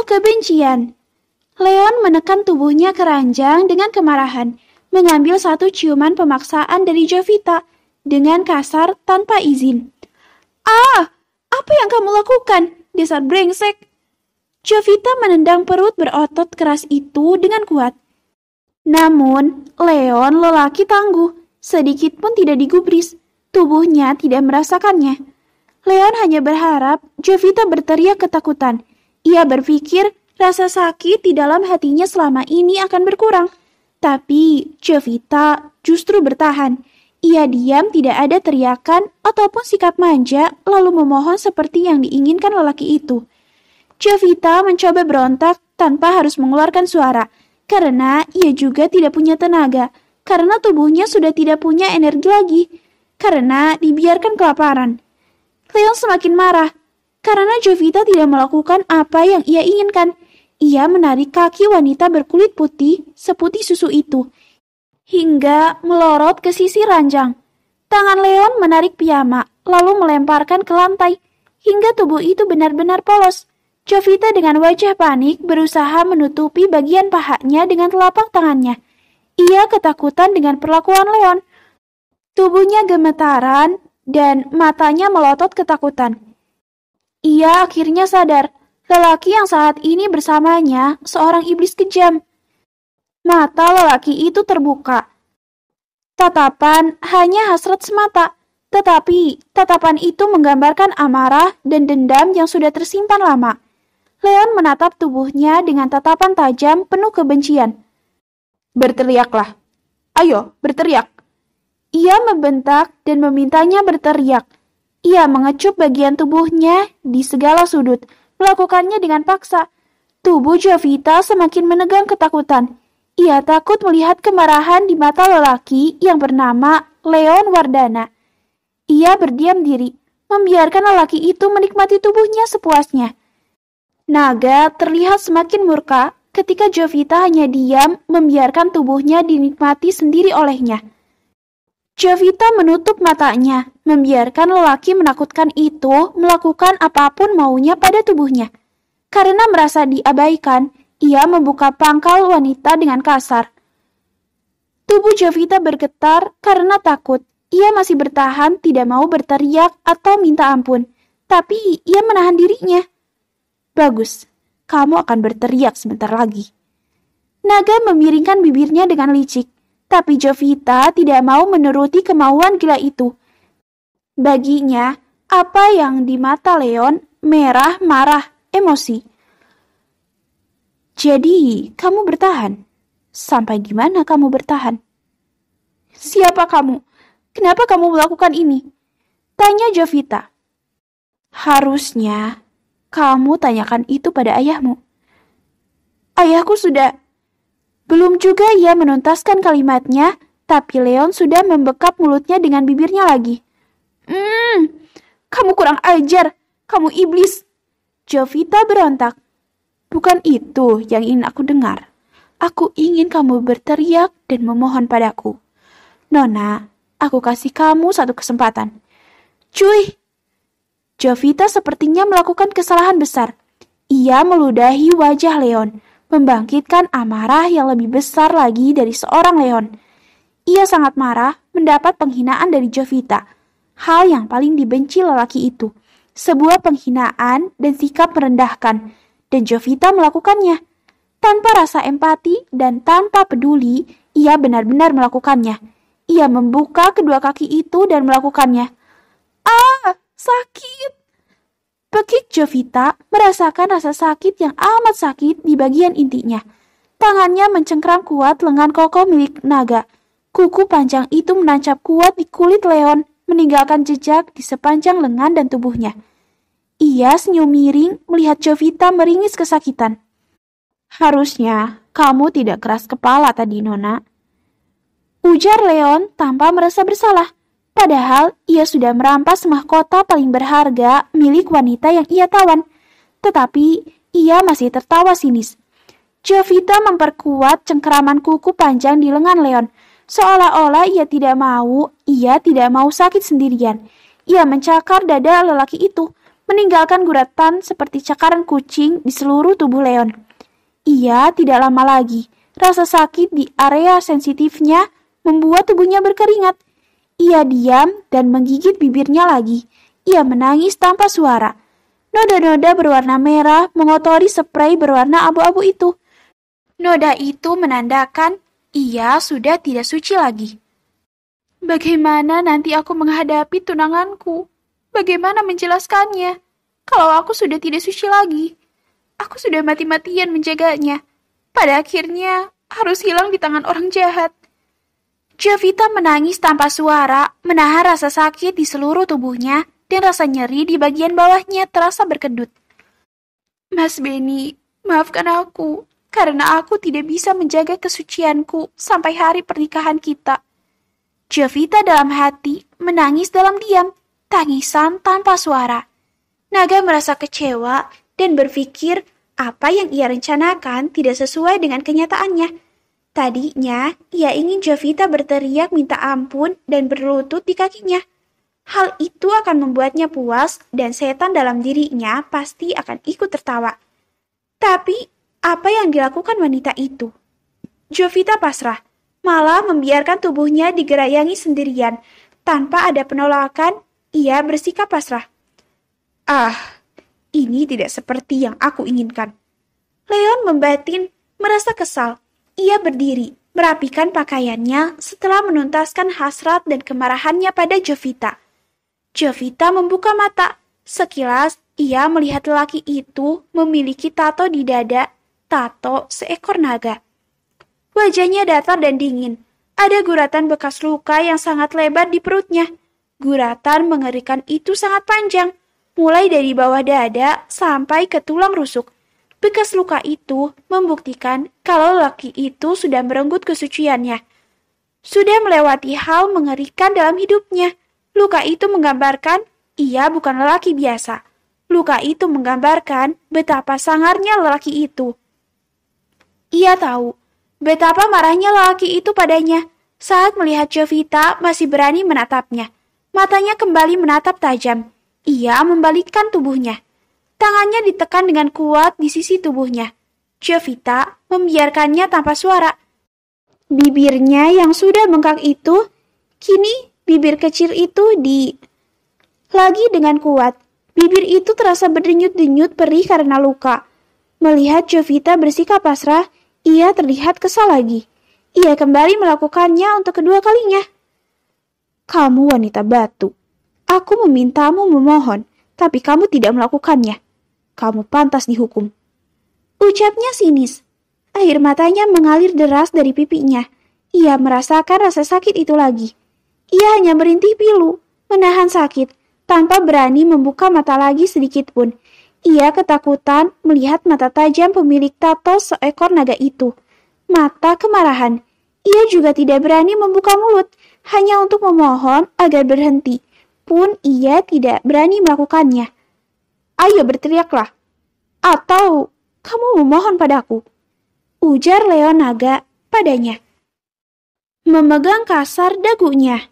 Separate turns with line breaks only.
penuh kebencian. Leon menekan tubuhnya ke ranjang dengan kemarahan, mengambil satu ciuman pemaksaan dari Jovita dengan kasar tanpa izin. "Ah, apa yang kamu lakukan, dasar brengsek!" Jovita menendang perut berotot keras itu dengan kuat. Namun, Leon lelaki tangguh, sedikit pun tidak digubris. Tubuhnya tidak merasakannya. Leon hanya berharap Jovita berteriak ketakutan. Ia berpikir rasa sakit di dalam hatinya selama ini akan berkurang. Tapi Jovita justru bertahan. Ia diam, tidak ada teriakan ataupun sikap manja lalu memohon seperti yang diinginkan lelaki itu. Jovita mencoba berontak tanpa harus mengeluarkan suara, karena ia juga tidak punya tenaga, karena tubuhnya sudah tidak punya energi lagi, karena dibiarkan kelaparan. Leon semakin marah, karena Jovita tidak melakukan apa yang ia inginkan. Ia menarik kaki wanita berkulit putih seputih susu itu, hingga melorot ke sisi ranjang. Tangan Leon menarik piyama, lalu melemparkan ke lantai, hingga tubuh itu benar-benar polos. Jovita dengan wajah panik berusaha menutupi bagian pahanya dengan telapak tangannya. Ia ketakutan dengan perlakuan Leon. Tubuhnya gemetaran dan matanya melotot ketakutan. Ia akhirnya sadar, lelaki yang saat ini bersamanya seorang iblis kejam. Mata lelaki itu terbuka. Tatapan hanya hasrat semata, tetapi tatapan itu menggambarkan amarah dan dendam yang sudah tersimpan lama. Leon menatap tubuhnya dengan tatapan tajam penuh kebencian. "Berteriaklah. Ayo, berteriak." Ia membentak dan memintanya berteriak. Ia mengecup bagian tubuhnya di segala sudut, melakukannya dengan paksa. Tubuh Jovita semakin menegang ketakutan. Ia takut melihat kemarahan di mata lelaki yang bernama Leon Wardana. Ia berdiam diri, membiarkan lelaki itu menikmati tubuhnya sepuasnya. Naga terlihat semakin murka ketika Jovita hanya diam membiarkan tubuhnya dinikmati sendiri olehnya. Jovita menutup matanya, membiarkan lelaki menakutkan itu melakukan apapun maunya pada tubuhnya. Karena merasa diabaikan, ia membuka pangkal wanita dengan kasar. Tubuh Jovita bergetar karena takut. Ia masih bertahan, tidak mau berteriak atau minta ampun. Tapi ia menahan dirinya. "Bagus, kamu akan berteriak sebentar lagi." Naga memiringkan bibirnya dengan licik, tapi Jovita tidak mau menuruti kemauan gila itu. Baginya, apa yang di mata Leon merah, marah, emosi. "Jadi, kamu bertahan? Sampai di mana kamu bertahan?" "Siapa kamu? Kenapa kamu melakukan ini?" tanya Jovita. "Harusnya kamu tanyakan itu pada ayahmu." "Ayahku sudah..." Belum juga ia menuntaskan kalimatnya, tapi Leon sudah membekap mulutnya dengan bibirnya lagi. Kamu kurang ajar, kamu iblis." Jovita berontak. "Bukan itu yang ingin aku dengar. Aku ingin kamu berteriak dan memohon padaku. Nona, aku kasih kamu satu kesempatan." "Cuy!" Jovita sepertinya melakukan kesalahan besar. Ia meludahi wajah Leon, membangkitkan amarah yang lebih besar lagi dari seorang Leon. Ia sangat marah mendapat penghinaan dari Jovita, hal yang paling dibenci lelaki itu, sebuah penghinaan dan sikap merendahkan, dan Jovita melakukannya. Tanpa rasa empati dan tanpa peduli, ia benar-benar melakukannya. Ia membuka kedua kaki itu dan melakukannya. "Ah! Sakit!" Bekik Jovita merasakan rasa sakit yang amat sakit di bagian intinya. Tangannya mencengkram kuat lengan kokoh milik naga. Kuku panjang itu menancap kuat di kulit Leon, meninggalkan jejak di sepanjang lengan dan tubuhnya. Ia senyum miring melihat Jovita meringis kesakitan. "Harusnya kamu tidak keras kepala tadi, Nona," ujar Leon tanpa merasa bersalah. Padahal ia sudah merampas mahkota paling berharga milik wanita yang ia tawan. Tetapi ia masih tertawa sinis. Jovita memperkuat cengkeraman kuku panjang di lengan Leon. Seolah-olah ia tidak mau sakit sendirian. Ia mencakar dada lelaki itu, meninggalkan guratan seperti cakaran kucing di seluruh tubuh Leon. Ia tidak lama lagi. Rasa sakit di area sensitifnya membuat tubuhnya berkeringat. Ia diam dan menggigit bibirnya lagi. Ia menangis tanpa suara. Noda-noda berwarna merah mengotori spray berwarna abu-abu itu. Noda itu menandakan ia sudah tidak suci lagi. Bagaimana nanti aku menghadapi tunanganku? Bagaimana menjelaskannya? Kalau aku sudah tidak suci lagi. Aku sudah mati-matian menjaganya. Pada akhirnya harus hilang di tangan orang jahat. Jovita menangis tanpa suara, menahan rasa sakit di seluruh tubuhnya, dan rasa nyeri di bagian bawahnya terasa berkedut. Mas Benny, maafkan aku, karena aku tidak bisa menjaga kesucianku sampai hari pernikahan kita. Jovita dalam hati menangis dalam diam, tangisan tanpa suara. Naga merasa kecewa dan berpikir apa yang ia rencanakan tidak sesuai dengan kenyataannya. Tadinya, ia ingin Jovita berteriak minta ampun dan berlutut di kakinya. Hal itu akan membuatnya puas dan setan dalam dirinya pasti akan ikut tertawa. Tapi, apa yang dilakukan wanita itu? Jovita pasrah, malah membiarkan tubuhnya digerayangi sendirian. Tanpa ada penolakan, ia bersikap pasrah. Ini tidak seperti yang aku inginkan. Leon membatin, merasa kesal. Ia berdiri, merapikan pakaiannya setelah menuntaskan hasrat dan kemarahannya pada Jovita. Jovita membuka mata. Sekilas, ia melihat lelaki itu memiliki tato di dada, tato seekor naga. Wajahnya datar dan dingin. Ada guratan bekas luka yang sangat lebar di perutnya. Guratan mengerikan itu sangat panjang, mulai dari bawah dada sampai ke tulang rusuk. Bekas luka itu membuktikan kalau lelaki itu sudah merenggut kesuciannya. Sudah melewati hal mengerikan dalam hidupnya. Luka itu menggambarkan ia bukan lelaki biasa. Luka itu menggambarkan betapa sangarnya lelaki itu. Ia tahu betapa marahnya lelaki itu padanya saat melihat Jovita masih berani menatapnya. Matanya kembali menatap tajam. Ia membalikkan tubuhnya. Tangannya ditekan dengan kuat di sisi tubuhnya. Jovita membiarkannya tanpa suara. Bibirnya yang sudah bengkak itu, kini bibir kecil itu lagi dengan kuat. Bibir itu terasa berdenyut-denyut perih karena luka. Melihat Jovita bersikap pasrah, ia terlihat kesal lagi. Ia kembali melakukannya untuk kedua kalinya. Kamu wanita batu. Aku memintamu memohon, tapi kamu tidak melakukannya. Kamu pantas dihukum. Ucapnya sinis. Air matanya mengalir deras dari pipinya. Ia merasakan rasa sakit itu lagi. Ia hanya merintih pilu, menahan sakit, tanpa berani membuka mata lagi sedikit pun. Ia ketakutan melihat mata tajam pemilik tato seekor naga itu. Mata kemarahan. Ia juga tidak berani membuka mulut, hanya untuk memohon agar berhenti. Pun ia tidak berani melakukannya. Ayo berteriaklah. Atau kamu memohon padaku. Ujar Leon naga padanya. Memegang kasar dagunya.